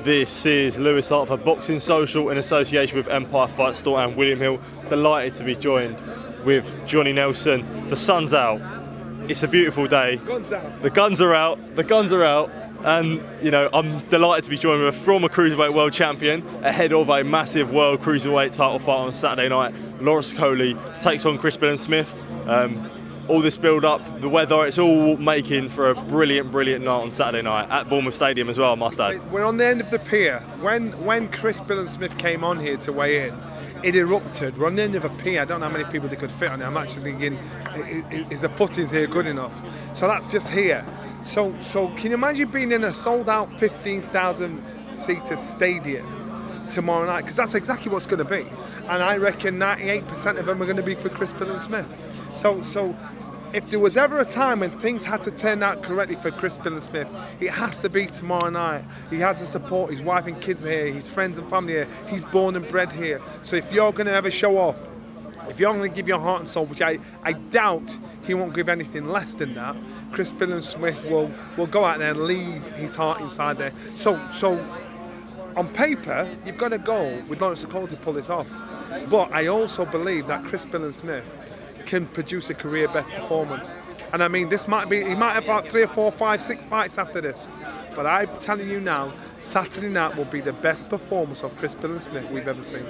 This is Lewis Hart for Boxing Social in association with Empire Fight Store and William Hill. Delighted to be joined with Johnny Nelson. The sun's out. It's a beautiful day. Guns out. The guns are out. The guns are out. And, you know, I'm delighted to be joined with a former Cruiserweight World Champion ahead of a massive World Cruiserweight title fight on Saturday night. Lawrence Okolie takes on Chris Billam-Smith. All this build-up, the weather, it's all making for a brilliant, brilliant night on Saturday night at Bournemouth Stadium as well, I must add. We're on the end of the pier. When Chris Billam-Smith came on here to weigh in, it erupted. We're on the end of a pier. I don't know how many people they could fit on it. I'm actually thinking, is the footings here good enough? So that's just here. So can you imagine being in a sold-out 15,000-seater stadium tomorrow night? Because that's exactly what's going to be. And I reckon 98% of them are going to be for Chris Billam-Smith. So if there was ever a time when things had to turn out correctly for Chris Billam-Smith, it has to be tomorrow night. He has the support, his wife and kids are here, his friends and family here, he's born and bred here. So if you're going to ever show off, if you're going to give your heart and soul, which I doubt he won't give anything less than that, Chris Billam-Smith will go out there and leave his heart inside there. So on paper, you've got to go with Lawrence Okolie to pull this off. But I also believe that Chris Billam-Smith can produce a career best performance. And I mean, he might have about 3 or 4, 5, 6 fights after this. But I'm telling you now, Saturday night will be the best performance of Chris Billam-Smith we've ever seen.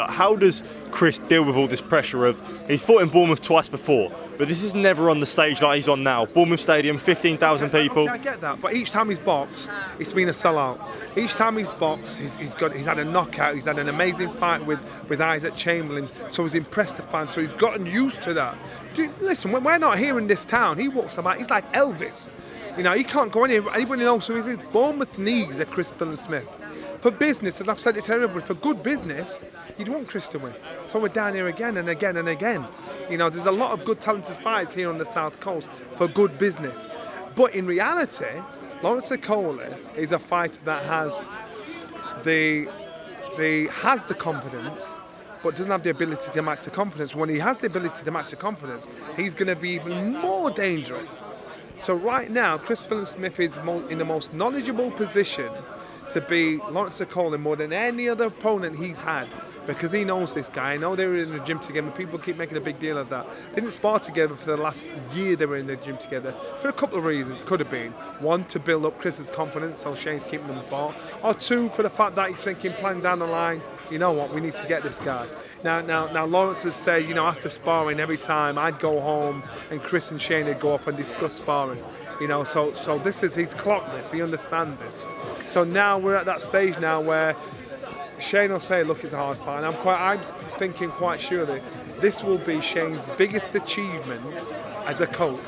How does Chris deal with all this pressure of, he's fought in Bournemouth twice before, but this is never on the stage like he's on now. Bournemouth Stadium, 15,000 people. Okay, I get that, but each time he's boxed, it's been a sellout. Each time he's boxed, he's had a knockout, he's had an amazing fight with Isaac Chamberlain, so he's impressed the fans, so he's gotten used to that. Listen, when we're not here in this town, he walks about, he's like Elvis. You know, he can't go anywhere. Anybody knows who he is. Bournemouth needs a Chris Billam-Smith. For business, and I've said it to everybody, for good business, you'd want Chris to win. So we're down here again and again and again. You know, there's a lot of good talented fighters here on the South Coast for good business. But in reality, Lawrence Okolie is a fighter that has the confidence, but doesn't have the ability to match the confidence. When he has the ability to match the confidence, he's going to be even more dangerous. So right now, Chris Billam-Smith is in the most knowledgeable position to be Lawrence Okolie more than any other opponent he's had, because he knows this guy. I know they were in the gym together. People keep making a big deal of that. They didn't spar together for the last year. They were in the gym together for a couple of reasons. Could have been one, to build up Chris's confidence, so Shane's keeping them apart, or two, for the fact that he's thinking, planning down the line, you know what, we need to get this guy. Now Lawrence has said, you know, after sparring, every time I'd go home and Chris and Shane would go off and discuss sparring. You know, so this is, he's clocked this, he understands this. So now we're at that stage now where Shane will say, look, it's a hard fight. And I'm thinking quite surely this will be Shane's biggest achievement as a coach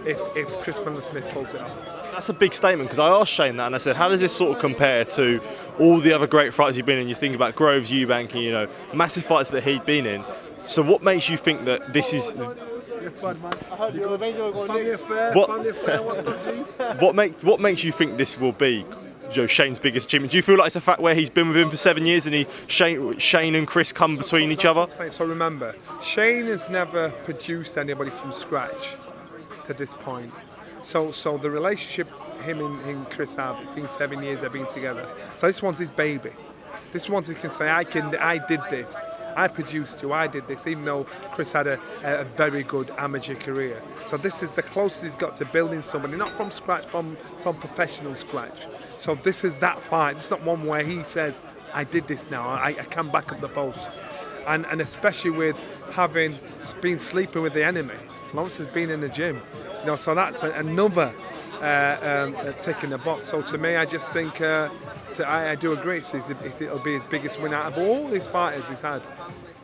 if Chris Billam-Smith pulls it off. That's a big statement, because I asked Shane that and I said, how does this sort of compare to all the other great fights you've been in? You think about Groves, Eubank, you know, massive fights that he'd been in. So what makes you think that this is... Yes, bud, man. Family affair, what's up, G's? What makes you think this will be, you know, Shane's biggest achievement? Do you feel like it's a fact where he's been with him for 7 years and Shane and Chris come between each other? So remember, Shane has never produced anybody from scratch to this point. So the relationship him and Chris have, it's been 7 years they've been together. So this one's his baby. This one's he can say, I did this. I produced you, I did this, even though Chris had a very good amateur career. So this is the closest he's got to building somebody, not from scratch, from professional scratch. So this is that fight. It's not one where he says, I did this now, I can back up the post. And especially with having been sleeping with the enemy. Lawrence has been in the gym. You know, so that's another tick in the box. So to me, I just think, I do agree, it'll be his biggest win out of all these fighters he's had.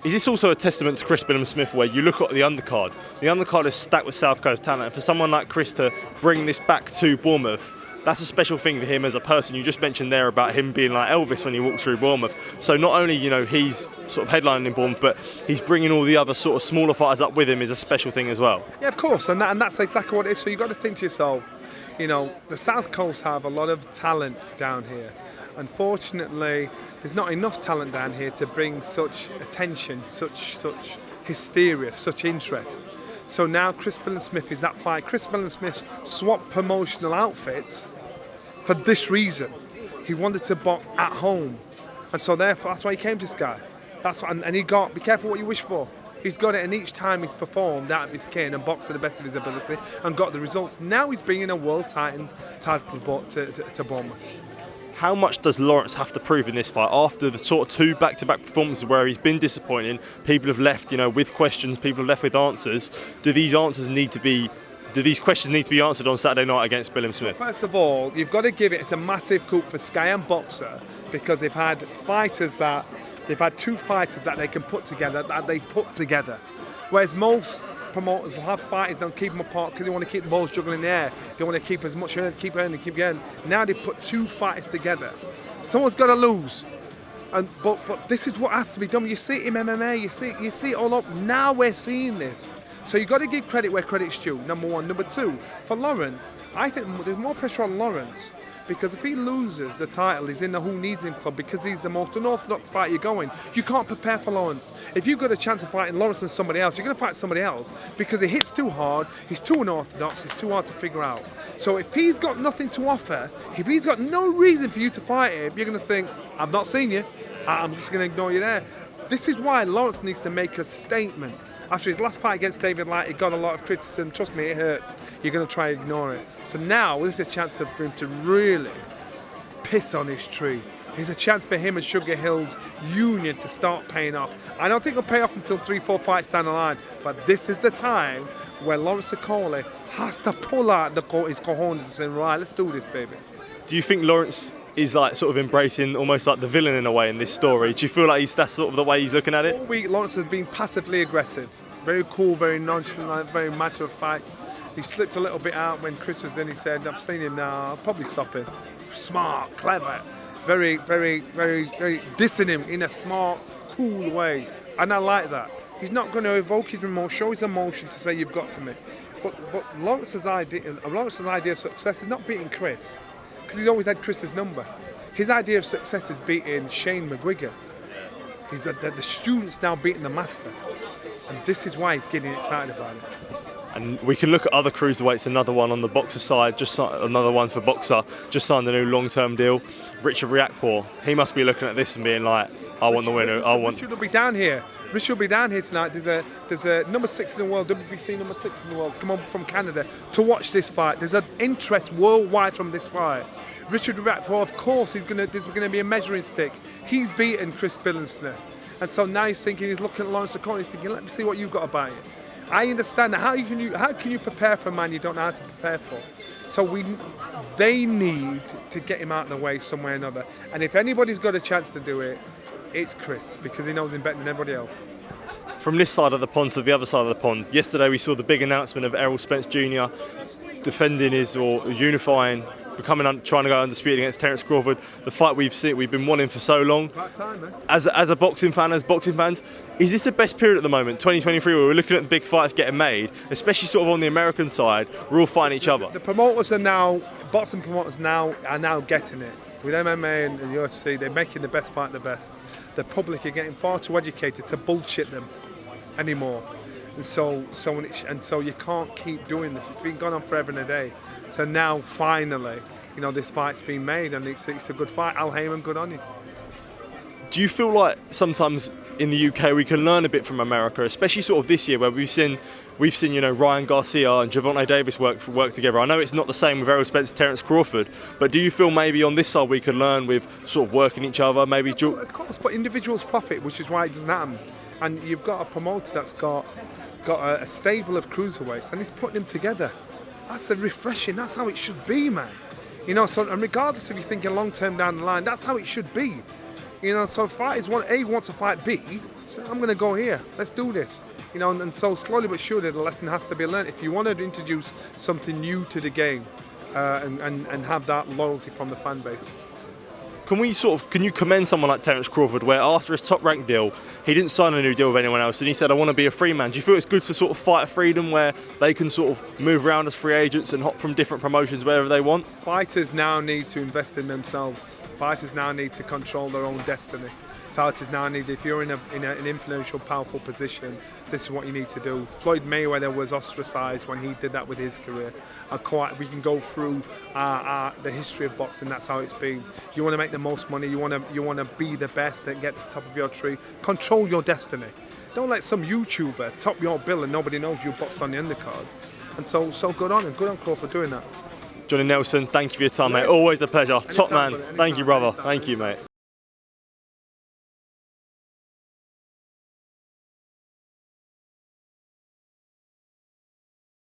Is this also a testament to Chris Billam-Smith, where you look at the undercard? The undercard is stacked with South Coast talent, and for someone like Chris to bring this back to Bournemouth, that's a special thing for him as a person. You just mentioned there about him being like Elvis when he walked through Bournemouth. So not only, you know, he's sort of headlining in Bournemouth, but he's bringing all the other sort of smaller fighters up with him is a special thing as well. Yeah, of course, and that's exactly what it is. So you've got to think to yourself, you know, the South Coast have a lot of talent down here. Unfortunately, there's not enough talent down here to bring such attention, such hysteria, such interest. So now Chris Billam-Smith is that fight. Chris Billam-Smith swapped promotional outfits for this reason. He wanted to box at home. And so therefore, that's why he came to Sky. And he got, be careful what you wish for. He's got it, and each time he's performed out of his skin and boxed to the best of his ability and got the results. Now he's bringing a world title to Bournemouth. How much does Lawrence have to prove in this fight after the sort of 2 back-to-back performances where he's been disappointing? People have left, with questions. People have left with answers. Do these questions need to be answered on Saturday night against Billam-Smith? So first of all, you've got to give it's a massive coup for Sky and Boxer, because they've had 2 fighters that they can put together, whereas most promoters will have fighters, don't keep them apart because they want to keep the balls juggling in the air. They want to keep as much keep earning. Now they've put 2 fighters together. Someone's got to lose. But this is what has to be done. You see it in MMA, you see it all up. Now we're seeing this. So you've got to give credit where credit's due, number one. Number two, for Lawrence, I think there's more pressure on Lawrence, because if he loses the title, he's in the Who Needs Him club, because he's the most unorthodox fight you're going. You can't prepare for Lawrence. If you've got a chance of fighting Lawrence and somebody else, you're going to fight somebody else, because he hits too hard, he's too unorthodox, he's too hard to figure out. So if he's got nothing to offer, if he's got no reason for you to fight him, you're going to think, I've not seen you, I'm just going to ignore you there. This is why Lawrence needs to make a statement. After his last fight against David Light, he got a lot of criticism. Trust me, it hurts. You're going to try and ignore it. So now, this is a chance for him to really piss on his tree. It's a chance for him and Sugar Hill's union to start paying off. I don't think it'll pay off until 3-4 fights down the line, but this is the time where Lawrence Okolie has to pull out his cojones and say, right, let's do this, baby. Do you think Lawrence is like sort of embracing almost like the villain in a way in this story? Do you feel like that's sort of the way he's looking at it? All week, Lawrence has been passively aggressive. Very cool, very nonchalant, very matter of fact. He slipped a little bit out when Chris was in. He said, I've seen him now, I'll probably stop him. Smart, clever, very, very, very, very dissing him in a smart, cool way. And I like that. He's not going to evoke his emotion, show his emotion to say, you've got to me. But Lawrence's idea of success is not beating Chris, because he's always had Chris's number. His idea of success is beating Shane McGuigan. He's the student's now beating the master. And this is why he's getting excited about it. And we can look at other cruiserweights, another one on the Boxer side, another one for Boxer, just signed a new long-term deal. Richard Riakporhe, he must be looking at this and being like, I want the winner. Richard will be down here. Richard will be down here tonight. There's a number 6 in the world, WBC number 6 in the world, come over from Canada to watch this fight. There's an interest worldwide from this fight. Richard Riakporhe, of course, there's going to be a measuring stick. He's beaten Chris Billam-Smith. And so now he's looking at Lawrence Okolie, thinking, let me see what you've got about you. I understand that. How can you prepare for a man you don't know how to prepare for? So they need to get him out of the way some way or another. And if anybody's got a chance to do it, it's Chris, because he knows him better than everybody else. From this side of the pond to the other side of the pond, yesterday we saw the big announcement of Errol Spence Jr. defending unifying, trying to go undisputed against Terence Crawford. The fight we've been wanting for so long. About time, man. As a boxing fan, as boxing fans, is this the best period at the moment, 2023, where we're looking at the big fights getting made, especially sort of on the American side, we're all fighting each other? The promoters are now, boxing promoters are now getting it. With MMA and UFC, they're making the best fight the best. The public are getting far too educated to bullshit them anymore. And so you can't keep doing this. It's been going on forever and a day. So now, finally, this fight's been made, and it's a good fight. Al Heyman, good on you. Do you feel like sometimes in the UK we can learn a bit from America, especially sort of this year where we've seen Ryan Garcia and Gervonta Davis work together? I know it's not the same with Errol Spence, Terence Crawford, but do you feel maybe on this side we can learn with sort of working each other? Maybe of course, but individuals profit, which is why it doesn't happen. And you've got a promoter that's got a stable of cruiserweights, and he's putting them together. That's refreshing. That's how it should be, man. So and regardless if you're thinking long term down the line, that's how it should be. So fighters wants to fight B, so I'm going to go here. Let's do this. And so slowly but surely the lesson has to be learned. If you want to introduce something new to the game and have that loyalty from the fan base. can you commend someone like Terence Crawford, where after his top ranked deal, he didn't sign a new deal with anyone else, and he said, I want to be a free man. Do you feel it's good to sort of fight a freedom where they can sort of move around as free agents and hop from different promotions wherever they want? Fighters now need to invest in themselves. Fighters now need to control their own destiny. Fighters now need, if you're in an influential, powerful position, this is what you need to do. Floyd Mayweather was ostracised when he did that with his career. We can go through the history of boxing. That's how it's been. You want to make the most money. You want to be the best and get to the top of your tree. Control your destiny. Don't let some YouTuber top your bill and nobody knows you boxed on the undercard. And so good on him. Good on Crawford doing that. Johnny Nelson, thank you for your time, mate. Always a pleasure. Top man. Thank you, brother. Thank you, mate.